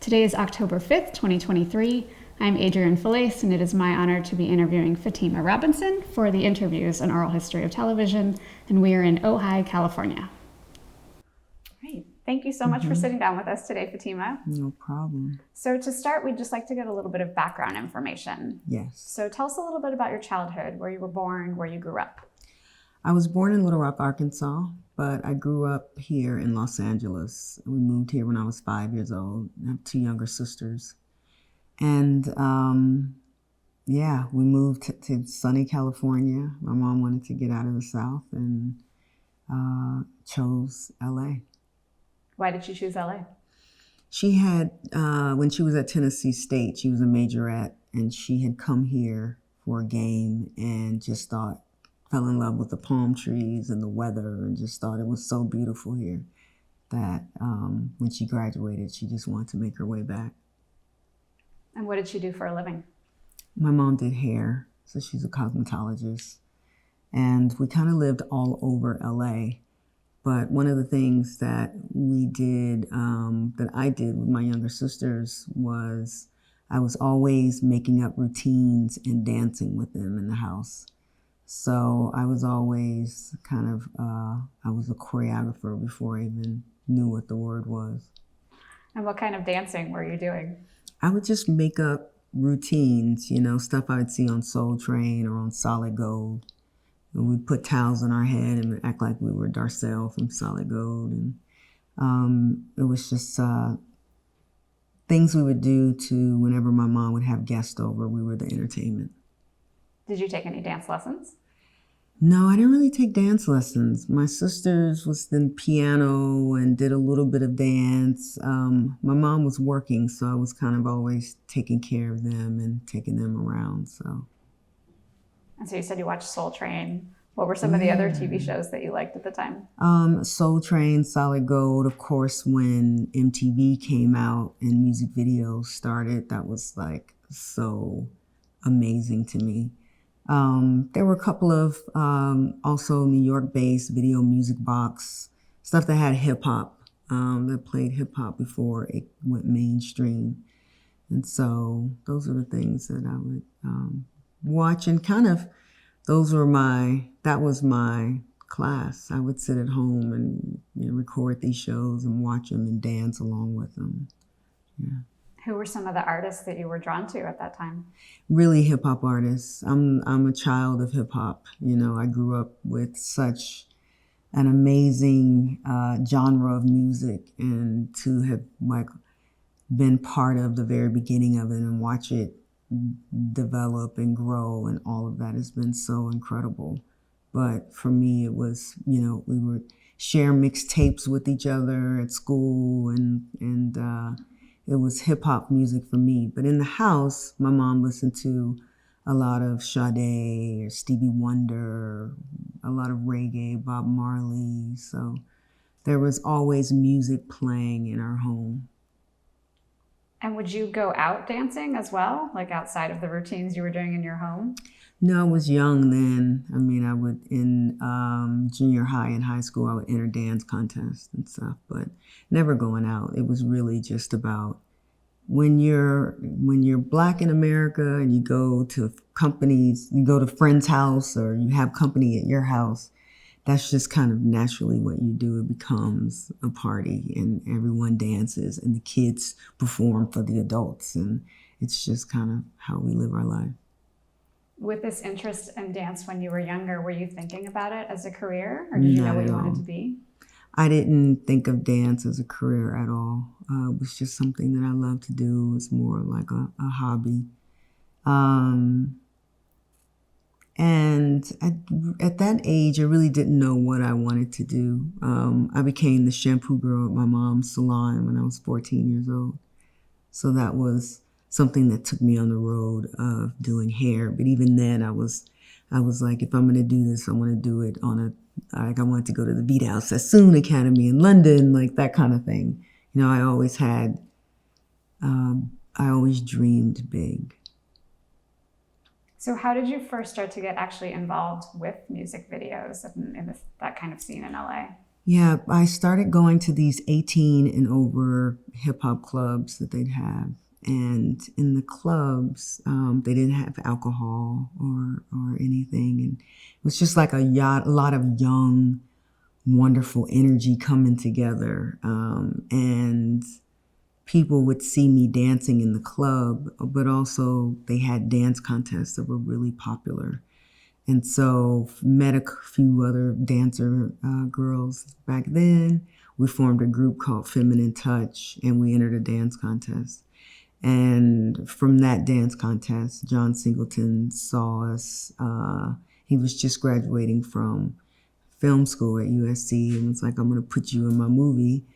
Today is October 5th, 2023. I'm Adrienne Falaise, and it is my honor to be interviewing Fatima Robinson for the Interviews, an Oral History of Television, and we are in Ojai, California. Great. Thank you so much for sitting down with us today, Fatima. No problem. So to start, we'd just like to get a little bit of background information. Yes. So tell us a little bit about your childhood, where you were born, where you grew up. I was born in Little Rock, Arkansas, but I grew up here in Los Angeles. We moved here when I was 5 years old. I have two younger sisters. And we moved to sunny California. My mom wanted to get out of the South and chose LA. Why did you choose LA? She had, when she was at Tennessee State, she was a majorette, and she had come here for a game and just fell in love with the palm trees and the weather, and just thought it was so beautiful here that when she graduated, she just wanted to make her way back. And what did she do for a living? My mom did hair, so she's a cosmetologist. And we kind of lived all over LA. But one of the things that we did, that I did with my younger sisters, was I was always making up routines and dancing with them in the house. So I was always I was a choreographer before I even knew what the word was. And what kind of dancing were you doing? I would just make up routines, stuff I would see on Soul Train or on Solid Gold. And we'd put towels on our head and act like we were Darcel from Solid Gold. And it was just things we would do to whenever my mom would have guests over, we were the entertainment. Did you take any dance lessons? No, I didn't really take dance lessons. My sisters was in piano and did a little bit of dance. My mom was working, so I was kind of always taking care of them and taking them around. And so you said you watched Soul Train. What were some of the other TV shows that you liked at the time? Soul Train, Solid Gold. Of course, when MTV came out and music videos started, that was like so amazing to me. There were a couple of also New York-based Video Music Box, stuff that had hip-hop, that played hip-hop before it went mainstream. And so those are the things that I would watch, and that was my class. I would sit at home and record these shows and watch them and dance along with them. Yeah. Who were some of the artists that you were drawn to at that time? Really hip hop artists. I'm a child of hip hop. I grew up with such an amazing genre of music, and to have been part of the very beginning of it and watch it develop and grow, and all of that has been so incredible. But for me, it was, we would share mixtapes with each other at school, and it was hip hop music for me. But in the house, my mom listened to a lot of Sade or Stevie Wonder, a lot of reggae, Bob Marley. So there was always music playing in our home. And would you go out dancing as well, like outside of the routines you were doing in your home? No, I was young then. I mean, I would, in junior high and high school, I would enter dance contests and stuff, but never going out. It was really just about when you're Black in America and you go to companies, you go to friends' house or you have company at your house, that's just kind of naturally what you do. It becomes a party and everyone dances and the kids perform for the adults, and it's just kind of how we live our life. With this interest in dance when you were younger, were you thinking about it as a career, or did you know what you wanted to be? I didn't think of dance as a career at all. It was just something that I loved to do. It was more like a hobby. And at that age, I really didn't know what I wanted to do. I became the shampoo girl at my mom's salon when I was 14 years old. So that was something that took me on the road of doing hair. But even then, I was like, if I'm going to do this, I want to do it I wanted to go to the Vidal Sassoon Academy in London, like that kind of thing. I always dreamed big. So how did you first start to get actually involved with music videos in that kind of scene in LA? Yeah, I started going to these 18 and over hip hop clubs that they'd have. And in the clubs, they didn't have alcohol or anything. And it was just like a lot of young, wonderful energy coming together. And people would see me dancing in the club, but also they had dance contests that were really popular. And so met a few other dancer girls back then. We formed a group called Feminine Touch, and we entered a dance contest. And from that dance contest, John Singleton saw us. He was just graduating from film school at USC and was like, I'm going to put you in my movie.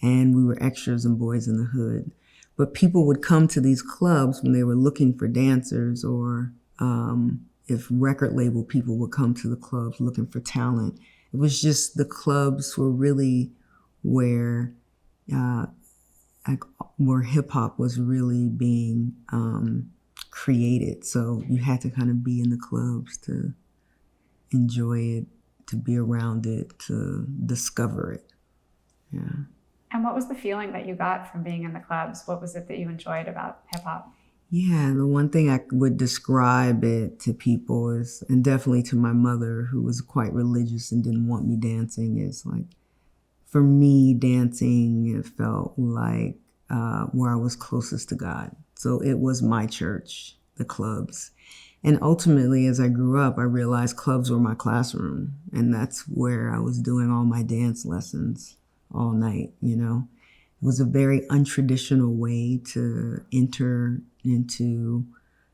And we were extras in Boys in the Hood. But people would come to these clubs when they were looking for dancers, or if record label people would come to the clubs looking for talent. It was just the clubs were really where where hip hop was really being created. So you had to kind of be in the clubs to enjoy it, to be around it, to discover it. Yeah. And what was the feeling that you got from being in the clubs? What was it that you enjoyed about hip hop? Yeah, the one thing I would describe it to people is, and definitely to my mother, who was quite religious and didn't want me dancing, is like, for me, dancing, it felt like where I was closest to God. So it was my church, the clubs. And ultimately, as I grew up, I realized clubs were my classroom. And that's where I was doing all my dance lessons all night, you know. It was a very untraditional way to enter into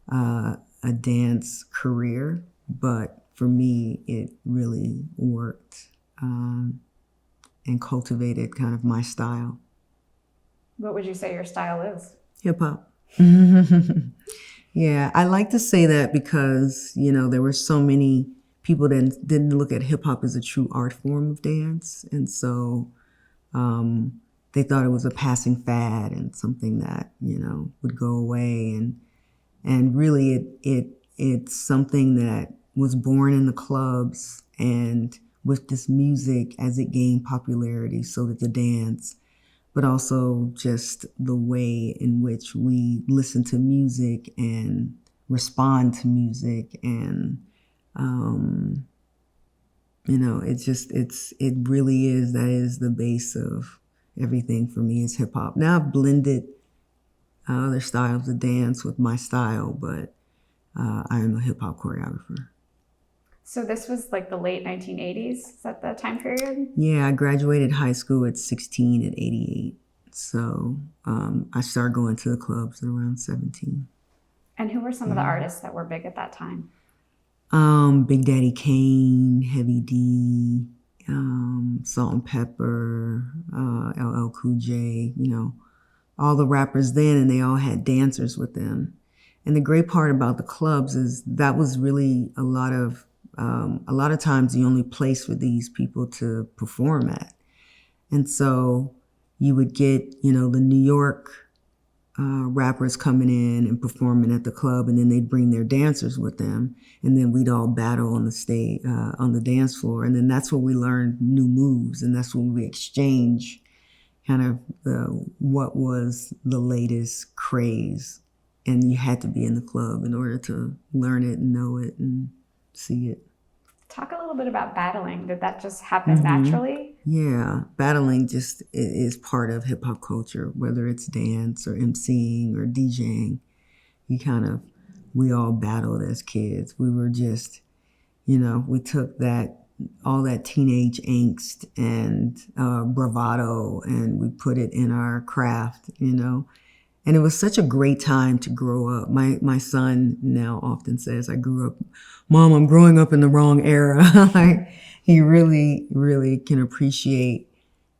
a dance career. But for me, it really worked and cultivated kind of my style. What would you say your style is? Hip hop. Yeah, I like to say that because, you know, there were so many people that didn't look at hip hop as a true art form of dance. And so they thought it was a passing fad and something that, you know, would go away. And really it's something that was born in the clubs and with this music as it gained popularity, so that the dance, but also just the way in which we listen to music and respond to music. And, you know, it really is, that is the base of everything for me is hip hop. Now I've blended other styles of dance with my style, but I am a hip hop choreographer. So this was like the late 1980s, is that the time period? Yeah, I graduated high school at 16 at 88. So I started going to the clubs at around 17. And who were some of the artists that were big at that time? Big Daddy Kane, Heavy D, Salt and Pepper, LL Cool J, you know, all the rappers then, and they all had dancers with them. And the great part about the clubs is that was really a lot of times the only place for these people to perform at. And so you would get, you know, the New York rappers coming in and performing at the club, and then they'd bring their dancers with them, and then we'd all battle on the stage, on the dance floor, and then that's where we learned new moves, and that's when we exchange kind of what was the latest craze, and you had to be in the club in order to learn it and know it and see it. Talk a little bit about battling. Did that just happen naturally? Yeah, battling just is part of hip hop culture, whether it's dance or emceeing or DJing. We all battled as kids. We were just, you know, we took all that teenage angst and bravado, and we put it in our craft, you know. And it was such a great time to grow up. My son now often says, Mom, I'm growing up in the wrong era. Like, he really, really can appreciate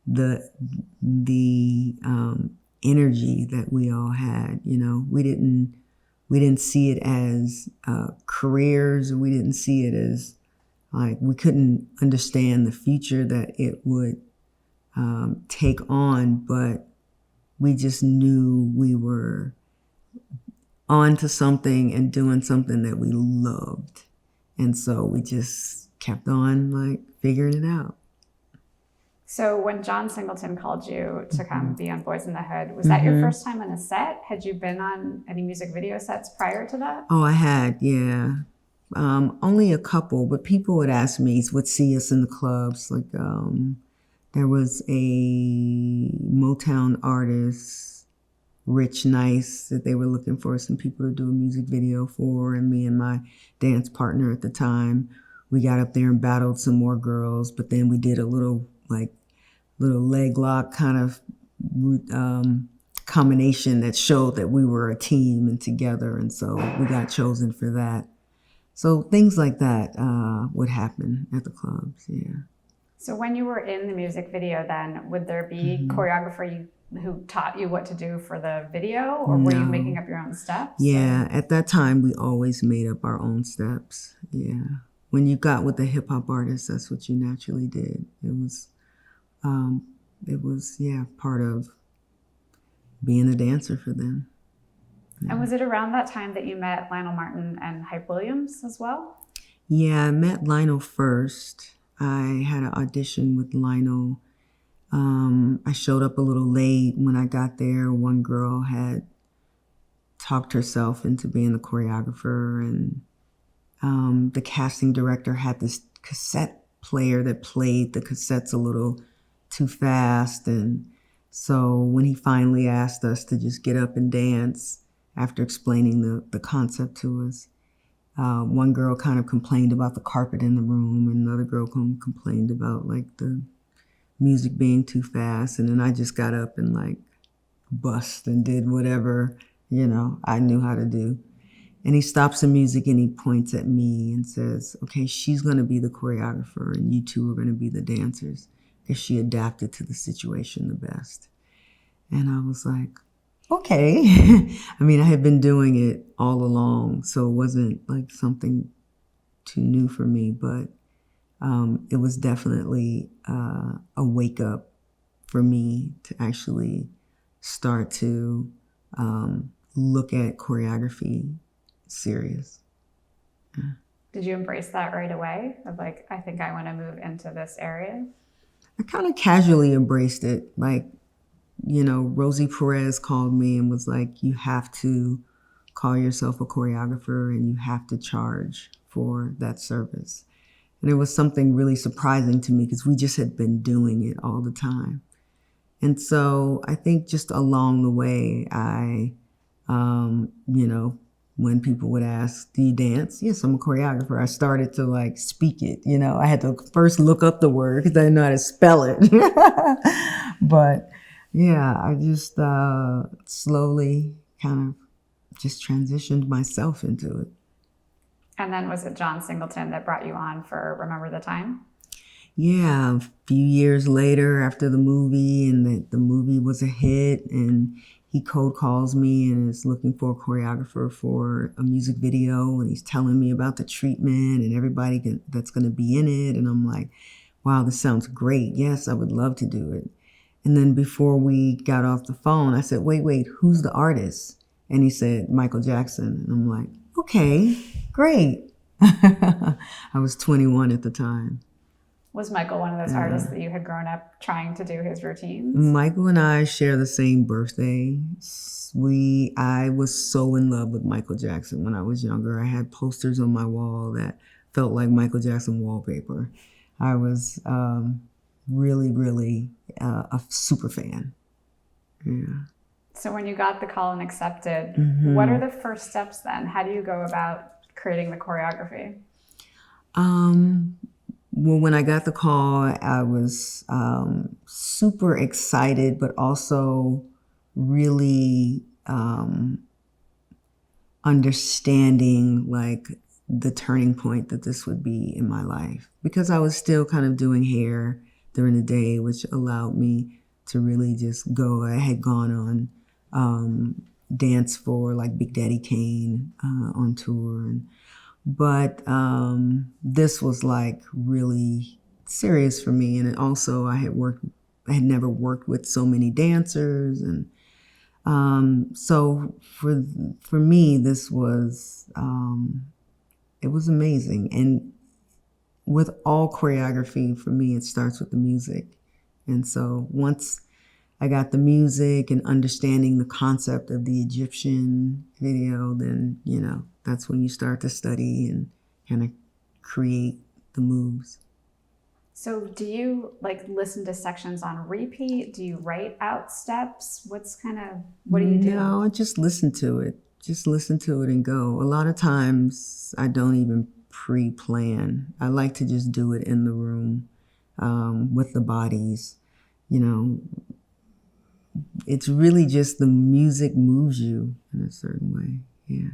the energy that we all had. You know, we didn't see it as careers. We didn't see it as, like, we couldn't understand the future that it would take on, but we just knew we were on to something and doing something that we loved. And so we just kept on, like, figuring it out. So when John Singleton called you to come be on Boys in the Hood, was that your first time on a set? Had you been on any music video sets prior to that? Oh, I had, yeah. Only a couple, but people would ask me, would see us in the clubs. Like, there was a Motown artist, Rich Nice, that they were looking for some people to do a music video for, and me and my dance partner at the time, we got up there and battled some more girls, but then we did a little leg lock kind of combination that showed that we were a team and together, and so we got chosen for that. So things like that would happen at the clubs, yeah. So when you were in the music video then, would there be choreographer who taught you what to do for the video, or were you making up your own steps? Yeah, at that time we always made up our own steps, yeah. When you got with the hip hop artists, that's what you naturally did. It was, part of being a dancer for them. And was it around that time that you met Lionel Martin and Hype Williams as well? Yeah, I met Lionel first. I had an audition with Lionel. I showed up a little late. When I got there, one girl had talked herself into being the choreographer, and the casting director had this cassette player that played the cassettes a little too fast. And so when he finally asked us to just get up and dance, after explaining the concept to us, one girl kind of complained about the carpet in the room, and another girl complained about like the music being too fast. And then I just got up and like bust and did whatever, I knew how to do. And he stops the music and he points at me and says, okay, she's going to be the choreographer and you two are going to be the dancers, because she adapted to the situation the best. And I was like, okay. I mean, I had been doing it all along, so it wasn't like something too new for me, but it was definitely a wake up for me to actually start to look at choreography serious. Yeah. Did you embrace that right away? Of like, I think I want to move into this area? I kind of casually embraced it. Like, Rosie Perez called me and was like, you have to call yourself a choreographer and you have to charge for that service. And it was something really surprising to me because we just had been doing it all the time. And so I think just along the way, I, when people would ask, do you dance? Yes, I'm a choreographer. I started to like speak it, I had to first look up the word because I didn't know how to spell it. But yeah, I just slowly kind of just transitioned myself into it. And then was it John Singleton that brought you on for Remember the Time? Yeah, a few years later after the movie, and the movie was a hit, and he cold calls me and is looking for a choreographer for a music video, and he's telling me about the treatment and everybody that's going to be in it. And I'm like, wow, this sounds great. Yes, I would love to do it. And then before we got off the phone, I said, wait, who's the artist? And he said, Michael Jackson. And I'm like, okay, great. I was 21 at the time. Was Michael one of those artists that you had grown up trying to do his routines? Michael and I share the same birthday. I was so in love with Michael Jackson when I was younger. I had posters on my wall that felt like Michael Jackson wallpaper. I was really, really a super fan. Yeah. So when you got the call and accepted, what are the first steps then? How do you go about creating the choreography? Well, when I got the call, I was super excited, but also really understanding like the turning point that this would be in my life, because I was still kind of doing hair during the day, which allowed me to really just go. I had gone on dance for like Big Daddy Kane on tour, but this was like really serious for me. And also I had never worked with so many dancers, and so for me this was it was amazing. And with all choreography, for me, it starts with the music. And so once I got the music and understanding the concept of the Egyptian video, then, that's when you start to study and kind of create the moves. So do you listen to sections on repeat? Do you write out steps? What do you do? No, I just listen to it. Just listen to it and go. A lot of times I don't even pre-plan. I like to just do it in the room with the bodies. It's really just the music moves you in a certain way. Yeah.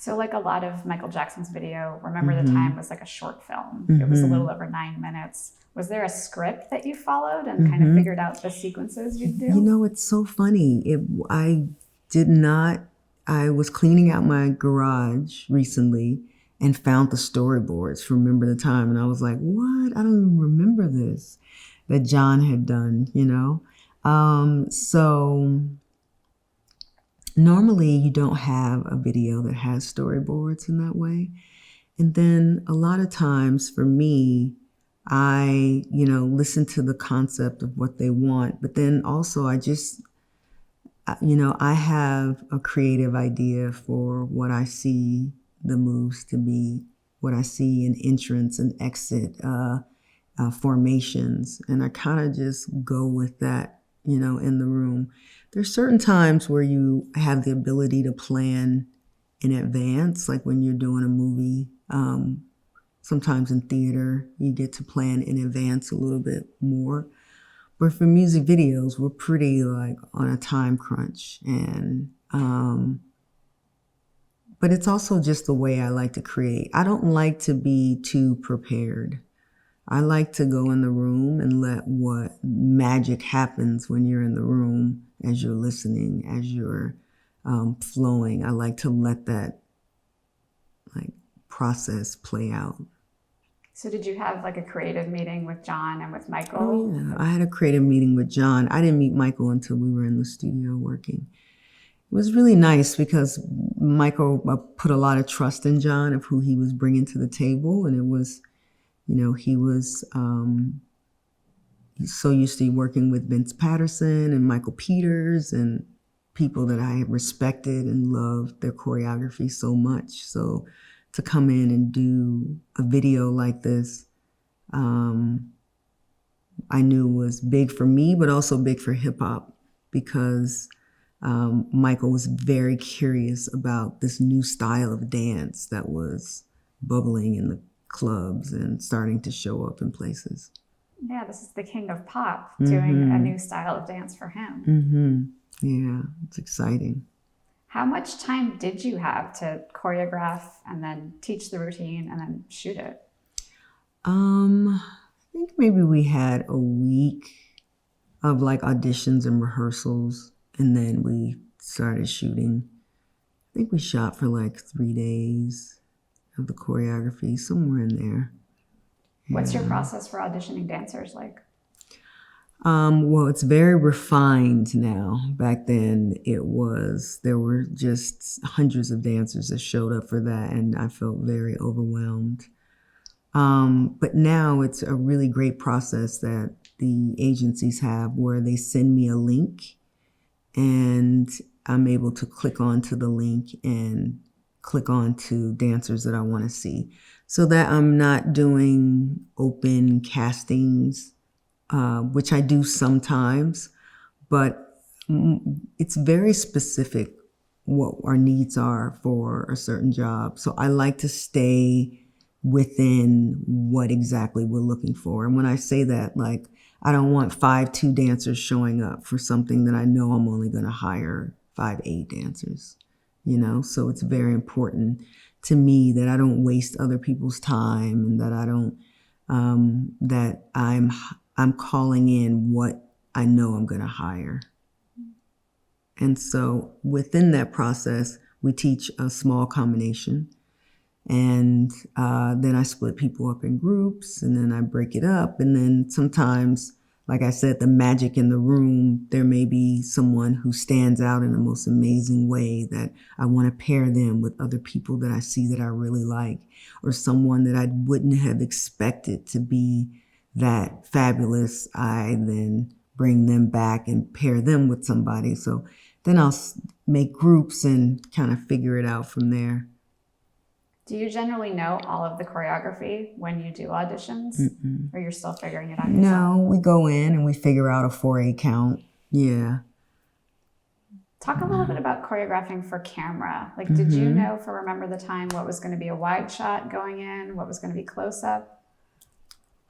So a lot of Michael Jackson's video, Remember the Time, was a short film. It was a little over 9 minutes. Was there a script that you followed and kind of figured out the sequences you'd do? It's so funny. I was cleaning out my garage recently and found the storyboards for Remember the Time. And I was like, what? I don't even remember this that John had done, So normally you don't have a video that has storyboards in that way. And then a lot of times for me, I, listen to the concept of what they want, but then also I have a creative idea for what I see the moves to be, what I see in entrance and exit formations. And I kind of just go with that, in the room. There's certain times where you have the ability to plan in advance, like when you're doing a movie. Sometimes in theater, you get to plan in advance a little bit more. But for music videos, we're pretty on a time crunch. And, but it's also just the way I like to create. I don't like to be too prepared. I like to go in the room and let what magic happens when you're in the room as you're listening, as you're flowing. I like to let that process play out. So did you have a creative meeting with John and with Michael? Oh, yeah. I had a creative meeting with John. I didn't meet Michael until we were in the studio working. It was really nice because Michael put a lot of trust in John of who he was bringing to the table. And it was, he was he's so used to working with Vince Patterson and Michael Peters and people that I respected and loved their choreography so much. So to come in and do a video like this, I knew was big for me, but also big for hip hop because Michael was very curious about this new style of dance that was bubbling in the clubs and starting to show up in places. Yeah, this is the king of pop doing a new style of dance for him. Yeah, it's exciting. How much time did you have to choreograph and then teach the routine and then shoot it? I think maybe we had a week of auditions and rehearsals, and then we started shooting. I think we shot for 3 days of the choreography, somewhere in there. What's your process for auditioning dancers like? Well, it's very refined now. Back then there were just hundreds of dancers that showed up for that, and I felt very overwhelmed. But now it's a really great process that the agencies have where they send me a link and I'm able to click onto the link and click on to dancers that I want to see, so that I'm not doing open castings, which I do sometimes, but it's very specific what our needs are for a certain job. So I like to stay within what exactly we're looking for. And when I say that, I don't want 5 dancers showing up for something that I know I'm only going to hire 5 dancers. So it's very important to me that I don't waste other people's time and that I don't, that I'm calling in what I know I'm going to hire. And so within that process, we teach a small combination. And then I split people up in groups and then I break it up. And then sometimes, like I said, the magic in the room, there may be someone who stands out in the most amazing way that I want to pair them with other people that I see that I really like, or someone that I wouldn't have expected to be that fabulous, I then bring them back and pair them with somebody. So then I'll make groups and kind of figure it out from there. Do you generally know all of the choreography when you do auditions? Mm-mm. Or you're still figuring it out yourself? No, we go in and we figure out a 4/8 count. Yeah. Talk a little bit about choreographing for camera. Like, did you know for Remember the Time what was going to be a wide shot going in, what was going to be close up?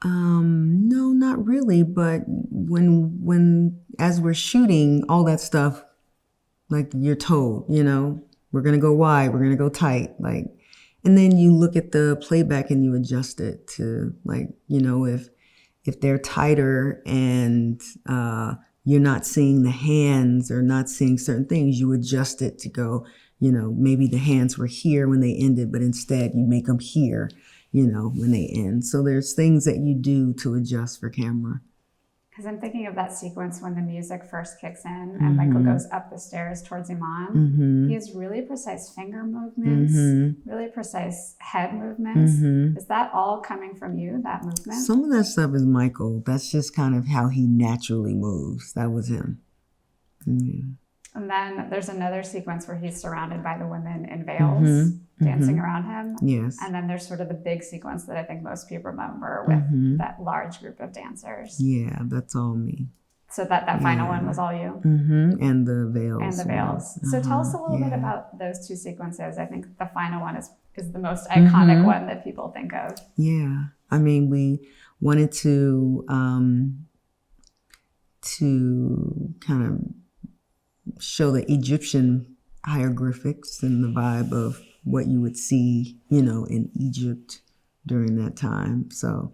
No, not really. But when as we're shooting all that stuff, like you're told, we're gonna go wide, we're gonna go tight, like, and then you look at the playback and you adjust it to, like, if they're tighter and you're not seeing the hands or not seeing certain things, you adjust it to go, maybe the hands were here when they ended, but instead you make them here, when they end. So there's things that you do to adjust for camera. Because I'm thinking of that sequence when the music first kicks in and Michael goes up the stairs towards Iman. He has really precise finger movements, really precise head movements. Is that all coming from you, that movement? Some of that stuff is Michael. That's just kind of how he naturally moves. That was him. And then there's another sequence where he's surrounded by the women in veils dancing around him. Yes. And then there's sort of the big sequence that I think most people remember with that large group of dancers. Yeah, that's all me. So that final one was all you? And the veils. And the veils. So tell us a little bit about those two sequences. I think the final one is the most iconic one that people think of. Yeah. I mean, we wanted to kind of show the Egyptian hieroglyphics and the vibe of what you would see, in Egypt during that time. So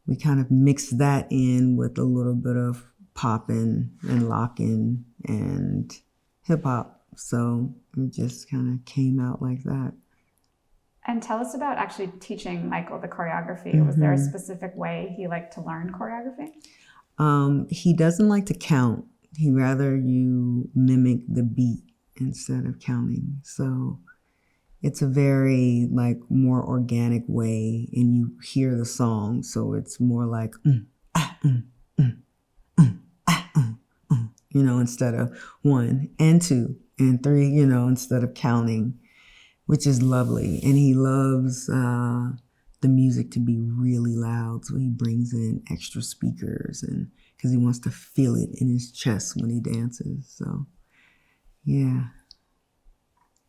we kind of mixed that in with a little bit of popping and locking and hip hop. So it just kind of came out like that. And tell us about actually teaching Michael the choreography. Was there a specific way he liked to learn choreography? He doesn't like to count. He'd rather you mimic the beat instead of counting. So it's a very more organic way, and you hear the song. So it's more like, instead of 1 and 2 and 3, instead of counting, which is lovely. And he loves the music to be really loud. So he brings in extra speakers because he wants to feel it in his chest when he dances. So, yeah.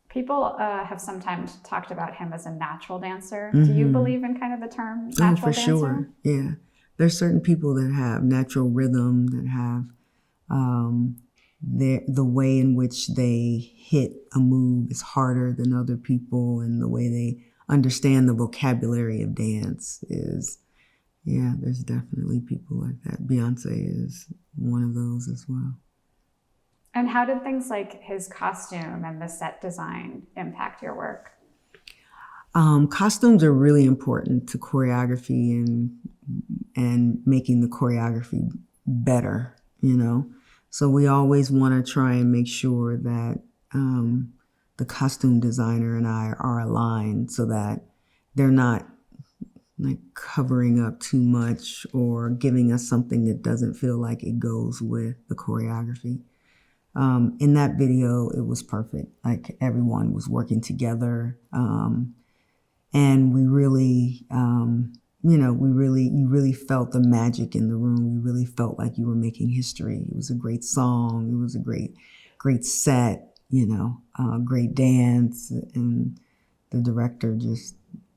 People have sometimes talked about him as a natural dancer. Do you believe in kind of the term natural dancer? Sure. Yeah. There's certain people that have natural rhythm, that have the way in which they hit a move is harder than other people, and the way they understand the vocabulary of dance is, there's definitely people like that. Beyonce is one of those as well. And how did things like his costume and the set design impact your work? Costumes are really important to choreography and making the choreography better, So we always want to try and make sure that the costume designer and I are aligned, so that they're not covering up too much or giving us something that doesn't feel like it goes with the choreography. In that video, it was perfect. Everyone was working together. And we really, you really felt the magic in the room. You really felt like you were making history. It was a great song. It was a great set, great dance. And the director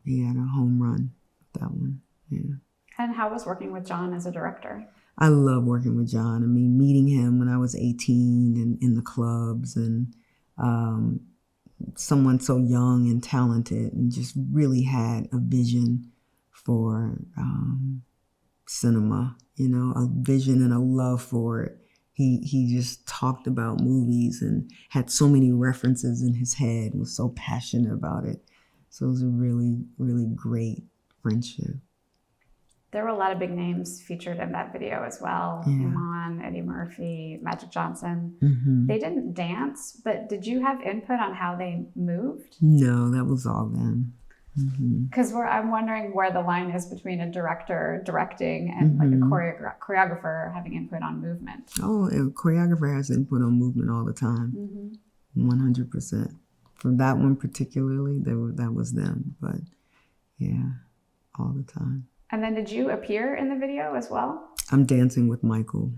he had a home run with that one. Yeah. And how was working with John as a director? I love working with John. I mean, meeting him when I was 18 and in the clubs, and someone so young and talented, and just really had a vision for cinema, a vision and a love for it. He just talked about movies and had so many references in his head, was so passionate about it. So it was a really, really great friendship. There were a lot of big names featured in that video as well. Yeah. Iman, Eddie Murphy, Magic Johnson. They didn't dance, but did you have input on how they moved? No, that was all them. Because I'm wondering where the line is between a director directing and like a choreographer having input on movement. Oh, a choreographer has input on movement all the time, 100%. For that one particularly, that was them, but yeah, all the time. And then did you appear in the video as well? I'm dancing with Michael.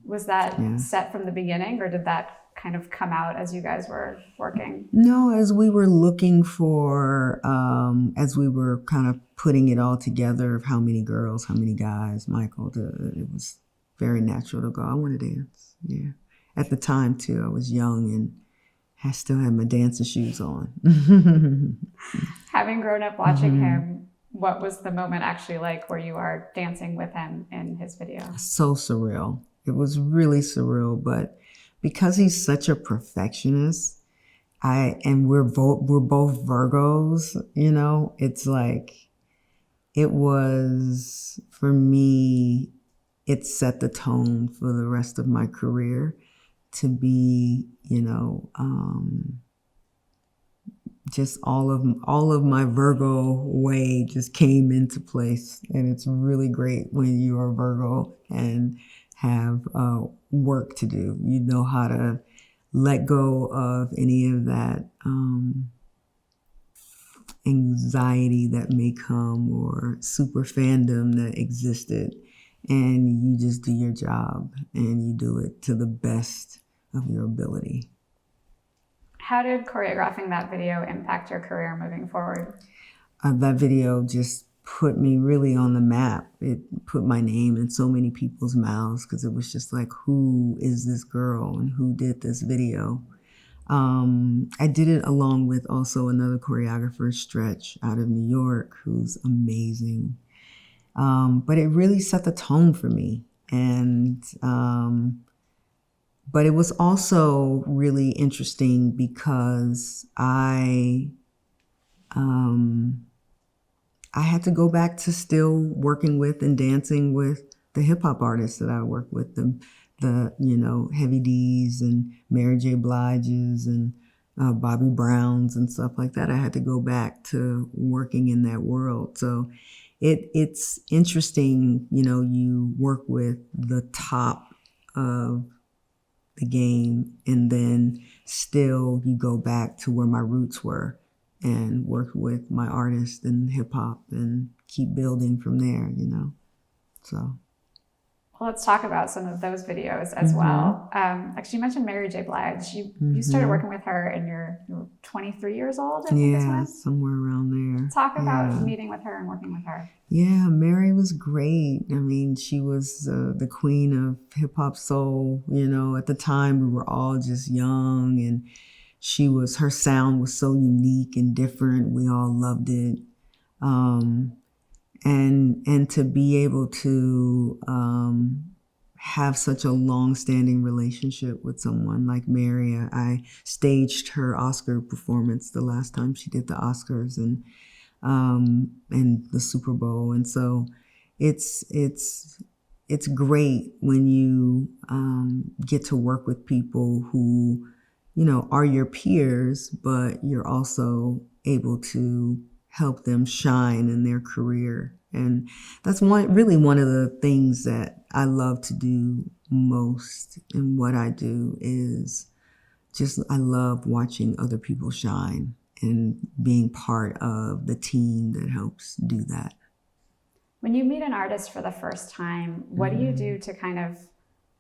Was that set from the beginning, or did that kind of come out as you guys were working? No, as we were looking for, as we were kind of putting it all together of how many girls, how many guys, Michael, it was very natural to go, I want to dance. Yeah. At the time, too, I was young and I still had my dancing shoes on. Having grown up watching him, what was the moment actually like where you are dancing with him in his video? So surreal. It was really surreal, but because he's such a perfectionist, we're both Virgos, you know, it's like, it was, for me, it set the tone for the rest of my career to be, you know, just all of my Virgo way just came into place. And it's really great when you are Virgo and have work to do. You know how to let go of any of that anxiety that may come or super fandom that existed. And you just do your job and you do it to the best of your ability. How did choreographing that video impact your career moving forward? That video just put me really on the map. It put my name in so many people's mouths because it was just like, who is this girl and who did this video? I did it along with also another choreographer, Stretch, out of New York, who's amazing. But it really set the tone for me. And but it was also really interesting because I had to go back to still working with and dancing with the hip hop artists that I work with, the you know, Heavy D's and Mary J. Blige's and Bobby Brown's and stuff like that. I had to go back to working in that world. So it's interesting, you know, you work with the top of the game and then still you go back to where my roots were and work with my artists in hip hop and keep building from there, you know, so. Well, let's talk about some of those videos as well. Actually, you mentioned Mary J. Blige. You started working with her and you're 23 years old, I think yeah, somewhere around there. Talk about meeting with her and working with her. Yeah, Mary was great. I mean, she was the queen of hip hop soul. You know, at the time we were all just young and her sound was so unique and different. We all loved it. And to be able to have such a long-standing relationship with someone like Mary. I staged her Oscar performance the last time she did the Oscars and the Super Bowl. And so it's great when you get to work with people who, you know, are your peers, but you're also able to help them shine in their career. And that's really one of the things that I love to do most in what I do is just, I love watching other people shine and being part of the team that helps do that. When you meet an artist for the first time, what do you do to kind of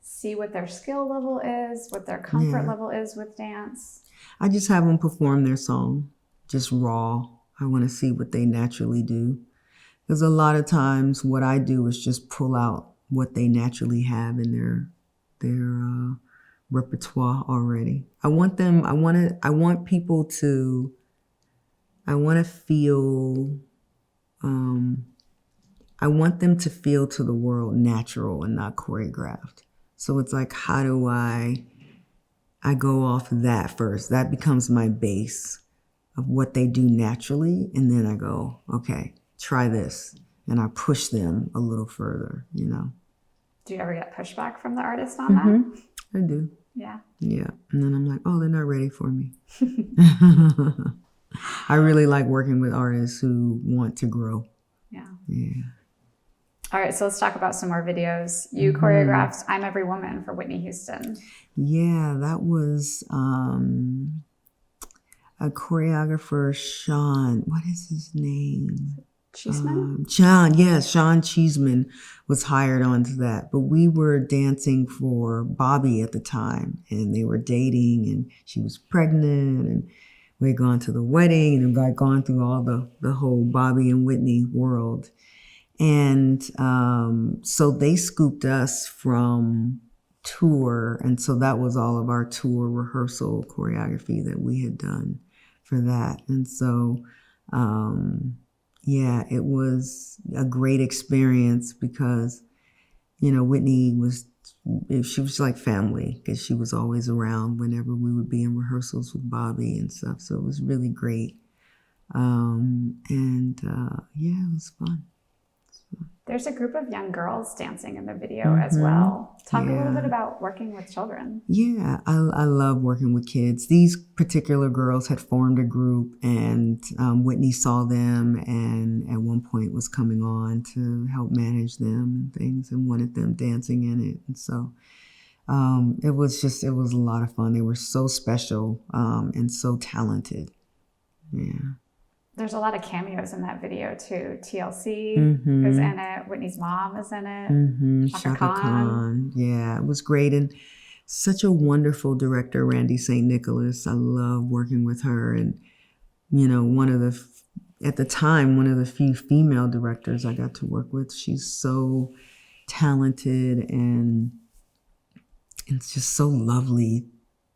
see what their skill level is, what their comfort level is with dance? I just have them perform their song, just raw. I want to see what they naturally do. Because a lot of times what I do is just pull out what they naturally have in their repertoire already. I want to feel to the world natural and not choreographed. So it's like, how do I go off of that first? That becomes my base of what they do naturally. And then I go, okay, try this. And I push them a little further, you know. Do you ever get pushback from the artist on that? I do. Yeah. Yeah. And then I'm like, oh, they're not ready for me. I really like working with artists who want to grow. Yeah. Yeah. All right, so let's talk about some more videos. You choreographed I'm Every Woman for Whitney Houston. Yeah, that was a choreographer, Sean. What is his name? Cheeseman? Sean Cheeseman was hired onto that. But we were dancing for Bobby at the time, and they were dating, and she was pregnant, and we had gone to the wedding, and I'd gone through all the whole Bobby and Whitney world. And so they scooped us from tour, and so that was all of our tour rehearsal choreography that we had done for that. And so yeah, it was a great experience because, you know, Whitney she was like family because she was always around whenever we would be in rehearsals with Bobby and stuff. So it was really great. Yeah, it was fun. There's a group of young girls dancing in the video as well. Talk a little bit about working with children. Yeah, I love working with kids. These particular girls had formed a group, and Whitney saw them and at one point was coming on to help manage them and things and wanted them dancing in it. And so it was a lot of fun. They were so special and so talented. Yeah. There's a lot of cameos in that video too. TLC is in it. Whitney's mom is in it. Shaka Khan. Yeah, it was great. And such a wonderful director, Randy St. Nicholas. I love working with her. And, you know, at the time, one of the few female directors I got to work with. She's so talented and it's just so lovely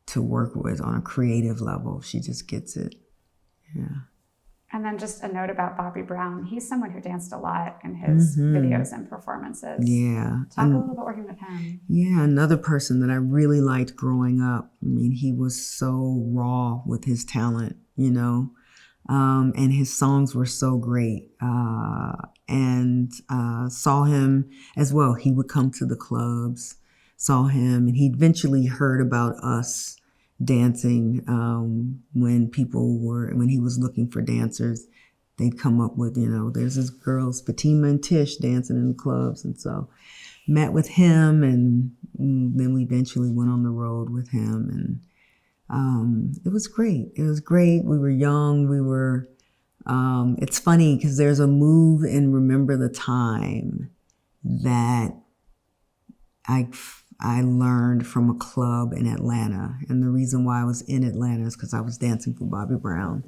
to work with on a creative level. She just gets it. Yeah. And then just a note about Bobby Brown. He's someone who danced a lot in his videos and performances. Yeah. Talk a little about working with him. Yeah, another person that I really liked growing up. I mean, he was so raw with his talent, you know, and his songs were so great. Saw him as well. He would come to the clubs, saw him, and he eventually heard about us dancing when he was looking for dancers. They'd come up with, you know, there's this girls, Fatima and Tish, dancing in the clubs. And so met with him, and then we eventually went on the road with him. And it was great. It was great. We were young. It's funny because there's a move in Remember the Time that I learned from a club in Atlanta. And the reason why I was in Atlanta is because I was dancing for Bobby Brown.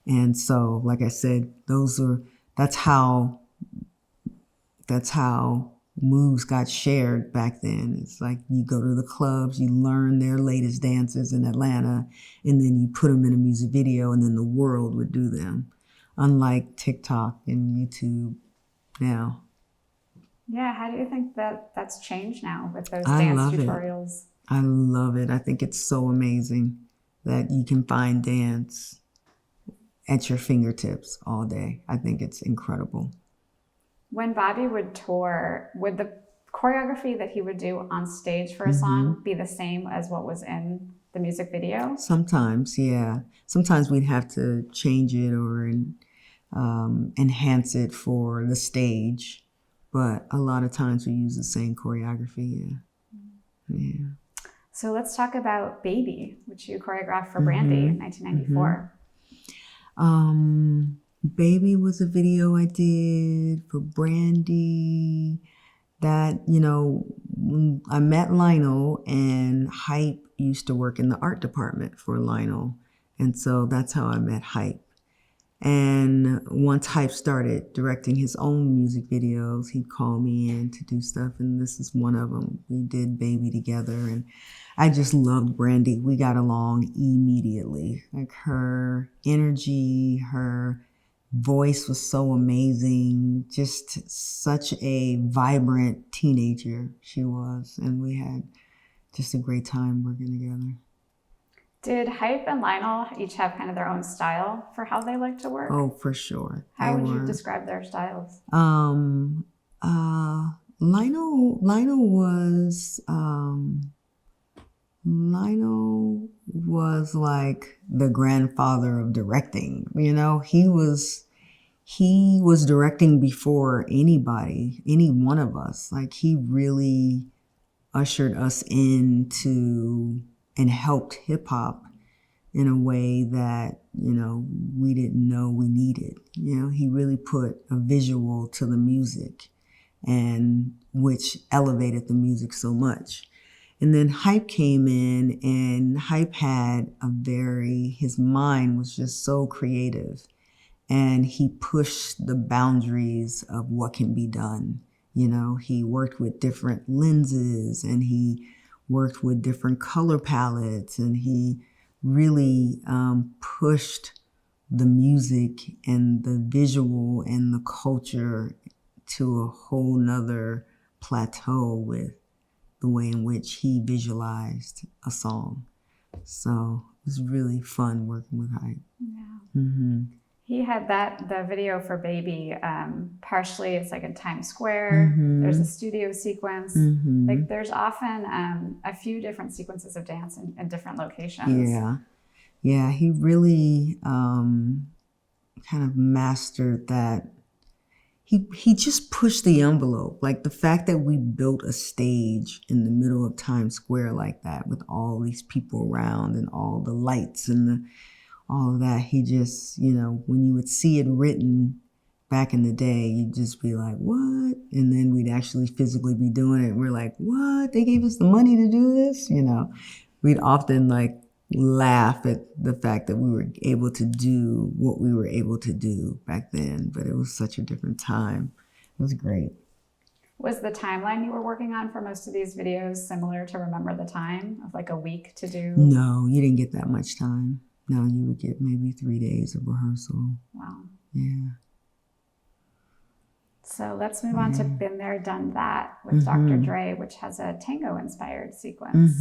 And so, like I said, that's how moves got shared back then. It's like you go to the clubs, you learn their latest dances in Atlanta, and then you put them in a music video, and then the world would do them. Unlike TikTok and YouTube now. Yeah, how do you think that's changed now with those dance tutorials? I love it. I think it's so amazing that you can find dance at your fingertips all day. I think it's incredible. When Bobby would tour, would the choreography that he would do on stage for a song be the same as what was in the music video? Sometimes, yeah. Sometimes we'd have to change it or enhance it for the stage. But a lot of times we use the same choreography, yeah. So let's talk about Baby, which you choreographed for Brandy in 1994. Baby was a video I did for Brandy that, you know, I met Lionel, and Hype used to work in the art department for Lionel. And so that's how I met Hype. And once Hype started directing his own music videos, he'd call me in to do stuff, and this is one of them. We did Baby together, and I just loved Brandy. We got along immediately. Like her energy, her voice was so amazing, just such a vibrant teenager she was, and we had just a great time working together. Did Hype and Lionel each have kind of their own style for how they like to work? Oh, for sure. How would you describe their styles? Lionel was Lionel was like the grandfather of directing. You know, he was directing before anybody, any one of us. Like he really ushered us into and helped hip hop in a way that, you know, we didn't know we needed. You know, he really put a visual to the music, and which elevated the music so much. And then Hype came in, and Hype had his mind was just so creative, and he pushed the boundaries of what can be done. You know, he worked with different lenses, and he worked with different color palettes, and he really pushed the music and the visual and the culture to a whole nother plateau with the way in which he visualized a song. So it was really fun working with Hype. Yeah. Mm-hmm. He had the video for Baby, partially it's like in Times Square. Mm-hmm. There's a studio sequence. Mm-hmm. Like there's often a few different sequences of dance in different locations. Yeah, he really kind of mastered that. He just pushed the envelope. Like the fact that we built a stage in the middle of Times Square like that with all these people around and all the lights and all of that. He just, you know, when you would see it written back in the day, you'd just be like, what? And then we'd actually physically be doing it. And we're like, what? They gave us the money to do this? You know, we'd often like laugh at the fact that we were able to do what we were able to do back then, but it was such a different time. It was great. Was the timeline you were working on for most of these videos similar to Remember the Time, of like a week to do? No, you didn't get that much time. No, you would get maybe 3 days of rehearsal. Wow. Yeah. So let's move on to Been There, Done That with Dr. Dre, which has a tango-inspired sequence.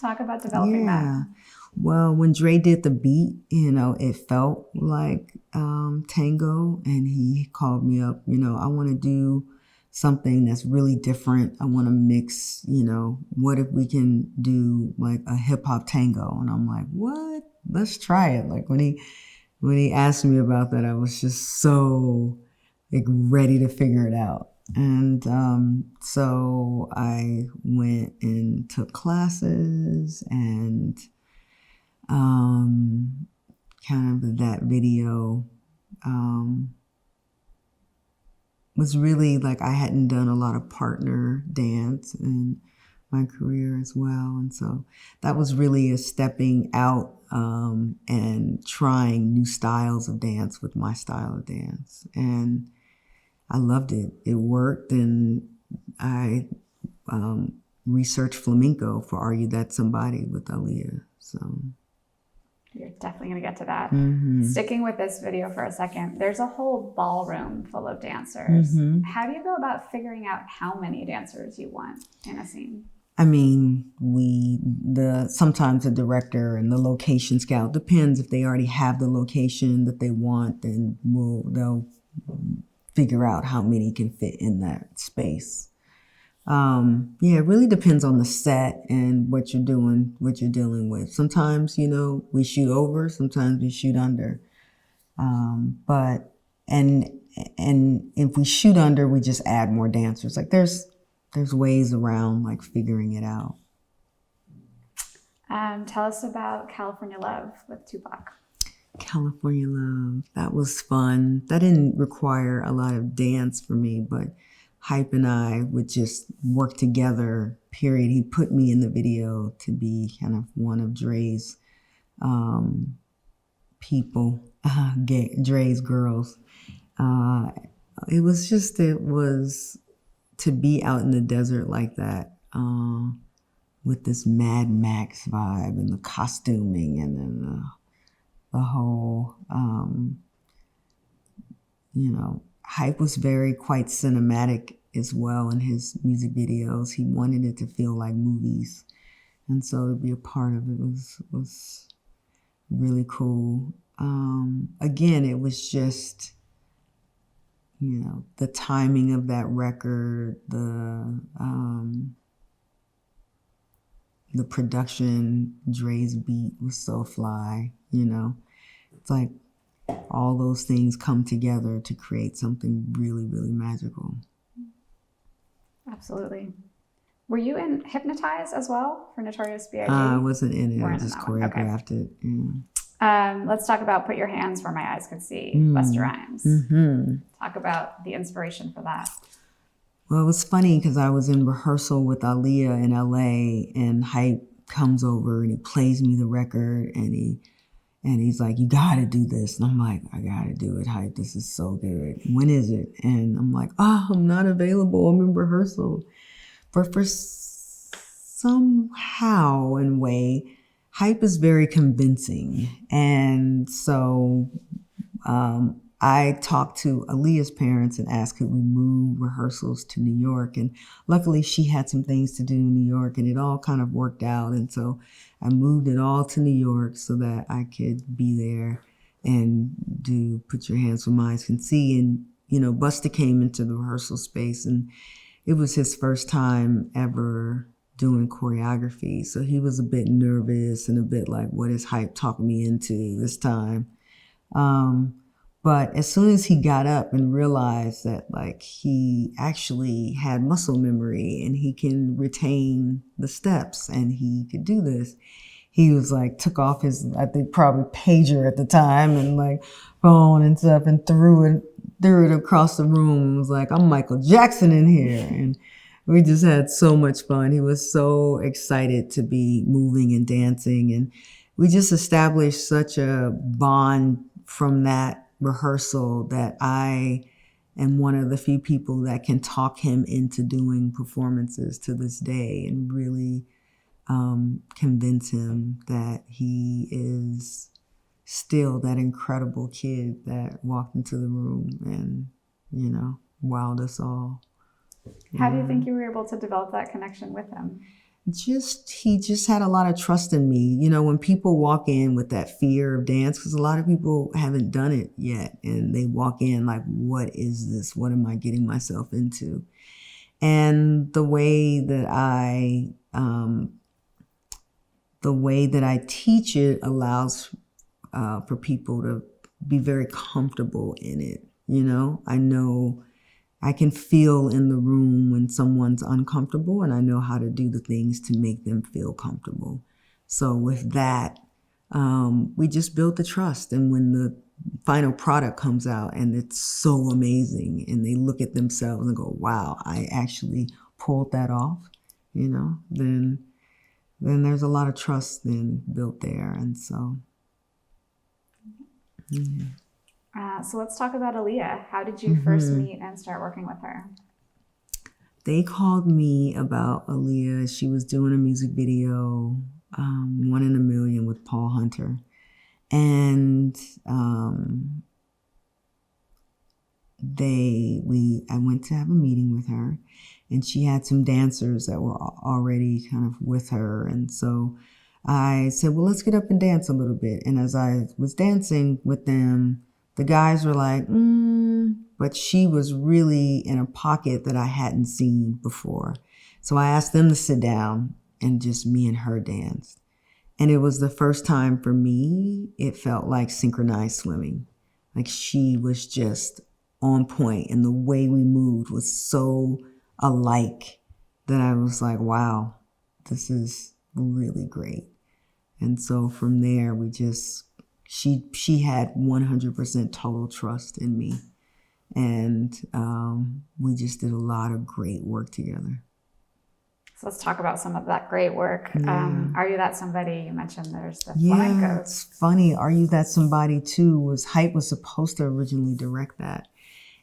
Talk about developing that. Well, when Dre did the beat, you know, it felt like tango, and he called me up, you know, I want to do something that's really different. I want to mix, you know, what if we can do like a hip hop tango? And I'm like, what? Let's try it. Like when he asked me about that, I was just so like ready to figure it out. And so I went and took classes, and kind of that video was really like I hadn't done a lot of partner dance in my career as well. And so that was really a stepping out and trying new styles of dance with my style of dance. And I loved it. It worked, and I researched flamenco for Are You That Somebody with Aaliyah. So you're definitely going to get to that. Sticking with this video for a second, there's a whole ballroom full of dancers. How do you go about figuring out how many dancers you want in a scene? I mean, sometimes the director and the location scout, depends if they already have the location that they want, then they'll figure out how many can fit in that space. It really depends on the set and what you're doing, what you're dealing with. Sometimes, you know, we shoot over, sometimes we shoot under. But if we shoot under, we just add more dancers. Like there's ways around like figuring it out. Tell us about California Love with Tupac. California Love, that was fun. That didn't require a lot of dance for me, but Hype and I would just work together, period. He put me in the video to be kind of one of Dre's people, Dre's girls. It was to be out in the desert like that, with this Mad Max vibe and the costuming and then the whole, you know, Hype was quite cinematic as well in his music videos. He wanted it to feel like movies. And so to be a part of it was really cool. Again, it was just, you know, the timing of that record, the production, Dre's beat was so fly, you know. It's like all those things come together to create something really, really magical. Absolutely. Were you in Hypnotize as well for Notorious B.I.G.? I wasn't in it. I Weren't just in that one. Okay. choreographed it. Yeah. Let's talk about Put Your Hands Where My Eyes Could See, Busta Rhymes. Talk about the inspiration for that. Well, it was funny because I was in rehearsal with Aaliyah in LA, and Hype comes over and he plays me the record, and he's like, "You gotta do this." And I'm like, "I gotta do it, Hype. This is so good. When is it?" And I'm like, "Oh, I'm not available. I'm in rehearsal." But for somehow and way, Hype is very convincing. And so I talked to Aaliyah's parents and asked, could we move rehearsals to New York? And luckily she had some things to do in New York, and it all kind of worked out. And so I moved it all to New York so that I could be there and do Put Your Hands Where My Eyes Can See. And, you know, Busta came into the rehearsal space, and it was his first time ever doing choreography. So he was a bit nervous and a bit like, what is Hype talking me into this time? But as soon as he got up and realized that like he actually had muscle memory and he can retain the steps and he could do this, he was like, took off his, I think probably pager at the time, and like phone and stuff, and threw it across the room and was like, I'm Michael Jackson in here. And we just had so much fun. He was so excited to be moving and dancing. And we just established such a bond from that rehearsal that I am one of the few people that can talk him into doing performances to this day and really convince him that he is still that incredible kid that walked into the room and, you know, wowed us all. How do you think you were able to develop that connection with him? He just had a lot of trust in me. You know, when people walk in with that fear of dance, because a lot of people haven't done it yet, and they walk in like, what is this? What am I getting myself into? And the way that I teach it allows for people to be very comfortable in it. You know I can feel in the room when someone's uncomfortable, and I know how to do the things to make them feel comfortable. So with that, we just build the trust. And when the final product comes out and it's so amazing and they look at themselves and go, wow, I actually pulled that off, you know, then there's a lot of trust then built there. And so, yeah. So let's talk about Aaliyah. How did you first meet and start working with her? They called me about Aaliyah. She was doing a music video, One in a Million with Paul Hunter. And I went to have a meeting with her, and she had some dancers that were already kind of with her. And so I said, well, let's get up and dance a little bit. And as I was dancing with them, the guys were like, but she was really in a pocket that I hadn't seen before. So I asked them to sit down, and just me and her danced. And it was the first time for me, it felt like synchronized swimming. Like she was just on point, and the way we moved was so alike that I was like, wow, this is really great. And so from there, she had 100% total trust in me. And we just did a lot of great work together. So let's talk about some of that great work. Yeah. Are You That Somebody? You mentioned there's the flamenco. Yeah, it's funny. Are You That Somebody too Hype was supposed to originally direct that.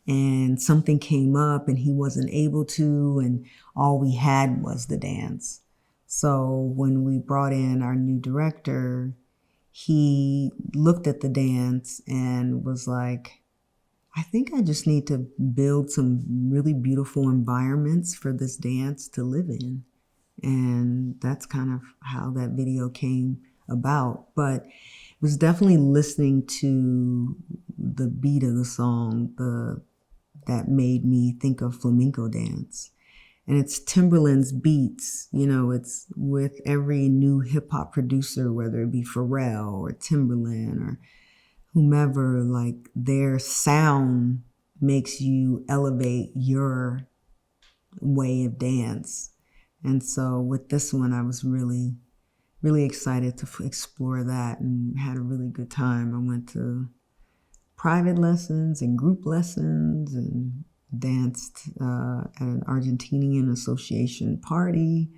And something came up and he wasn't able to, and all we had was the dance. So when we brought in our new director, he looked at the dance and was like, I think I just need to build some really beautiful environments for this dance to live in. And that's kind of how that video came about. But it was definitely listening to the beat of the song that made me think of flamenco dance. and it's Timberland's beats. You know, it's with every new hip hop producer, whether it be Pharrell or Timberland or whomever, like their sound makes you elevate your way of dance. And so with this one, I was really, really excited to explore that and had a really good time. I went to private lessons and group lessons and danced at an Argentinian association party.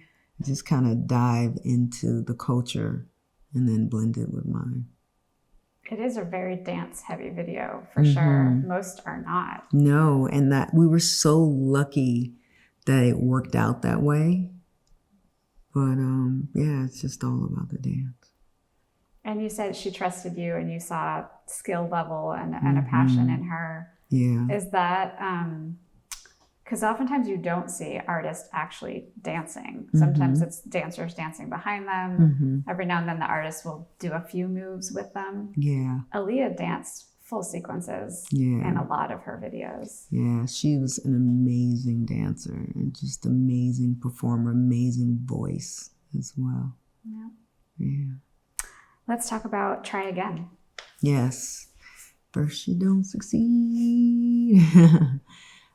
Just kind of dive into the culture and then blend it with mine. It is a very dance heavy video for sure. Most are not. No, and that we were so lucky that it worked out that way. But yeah, it's just all about the dance. And you said she trusted you and you saw skill level and a passion in her. Yeah. Is that, because oftentimes you don't see artists actually dancing. Sometimes it's dancers dancing behind them. Every now and then the artist will do a few moves with them. Yeah. Aaliyah danced full sequences in a lot of her videos. Yeah, she was an amazing dancer and just amazing performer, amazing voice as well. Yeah. Yeah. Let's talk about Try Again. Yes. First you don't succeed.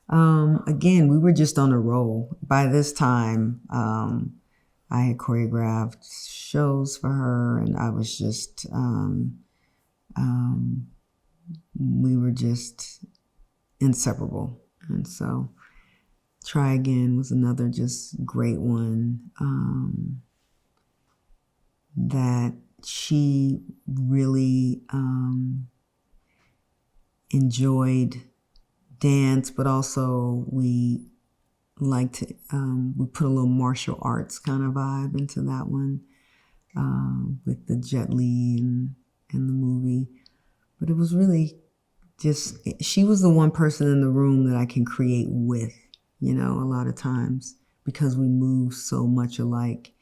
Again, we were just on a roll. By this time, I had choreographed shows for her, and I was just, we were just inseparable. And so Try Again was another just great one that she really enjoyed dance, but also we liked to, we put a little martial arts kind of vibe into that one with the Jet Li and the movie. But it was really just, she was the one person in the room that I can create with, you know, a lot of times because we move so much alike.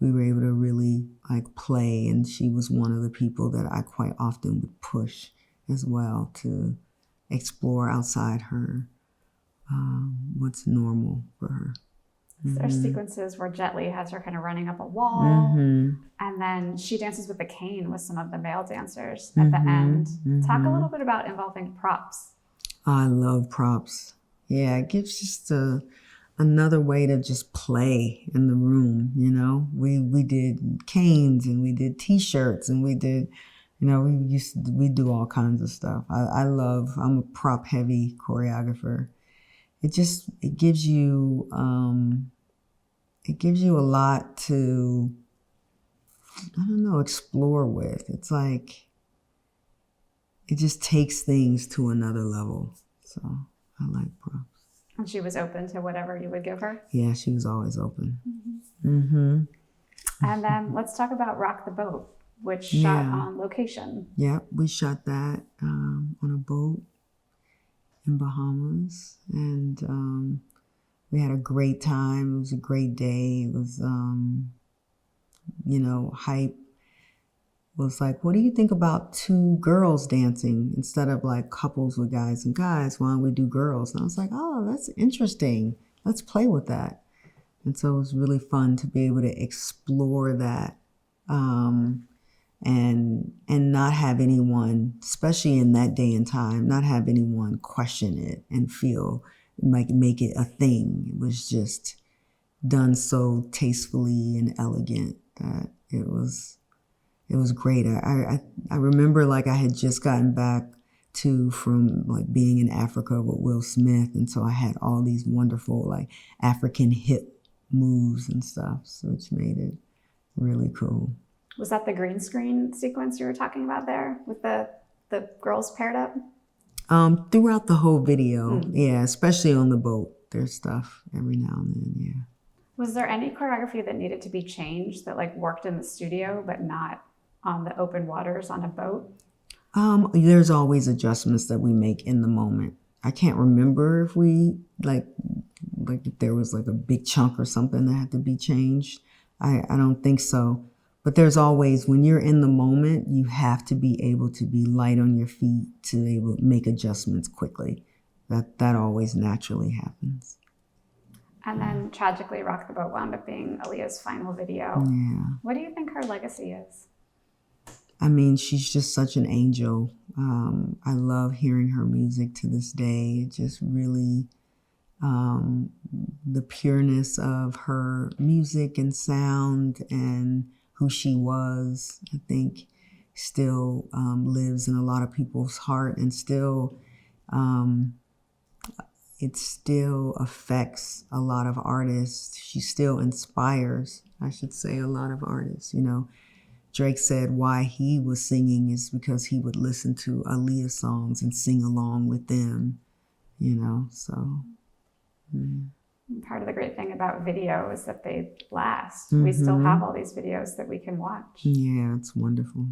We were able to really like play, and she was one of the people that I quite often would push as well to explore outside her, what's normal for her. There are sequences where Jet Li has her kind of running up a wall, and then she dances with a cane with some of the male dancers at the end. Talk a little bit about involving props. I love props. Yeah, it gives just another way to just play in the room, you know? We did canes and we did T-shirts and we did, you know, we do all kinds of stuff. I'm a prop heavy choreographer. It gives you a lot to, I don't know, explore with. It's like, it just takes things to another level. So I like props. And she was open to whatever you would give her? Yeah, she was always open. And then let's talk about Rock the Boat, which shot on location. Yeah, we shot that on a boat in Bahamas. And we had a great time. It was a great day. It was, you know, hype. It was like, what do you think about two girls dancing instead of like couples with guys and guys? Why don't we do girls? And I was like, oh, that's interesting. Let's play with that. And so it was really fun to be able to explore that and not have anyone, especially in that day and time, not have anyone question it and feel like make it a thing. It was just done so tastefully and elegant that it was great. I remember like I had just gotten back from like being in Africa with Will Smith, and so I had all these wonderful like African hip moves and stuff, so which made it really cool. Was that the green screen sequence you were talking about there with the girls paired up? Throughout the whole video, yeah, especially on the boat. There's stuff every now and then, yeah. Was there any choreography that needed to be changed that like worked in the studio but not on the open waters on a boat? There's always adjustments that we make in the moment. I can't remember if we like if there was like a big chunk or something that had to be changed. I don't think so. But there's always, when you're in the moment, you have to be able to be light on your feet to be able to make adjustments quickly. That always naturally happens. And then tragically, Rock the Boat wound up being Aaliyah's final video. Yeah. What do you think her legacy is? I mean, she's just such an angel. I love hearing her music to this day. It just really, the pureness of her music and sound and who she was, I think still lives in a lot of people's heart, and still, it still affects a lot of artists. She still inspires, I should say, a lot of artists. You know, Drake said why he was singing is because he would listen to Aaliyah songs and sing along with them, you know, so. Part of the great thing about video is that they last. We still have all these videos that we can watch. Yeah, it's wonderful.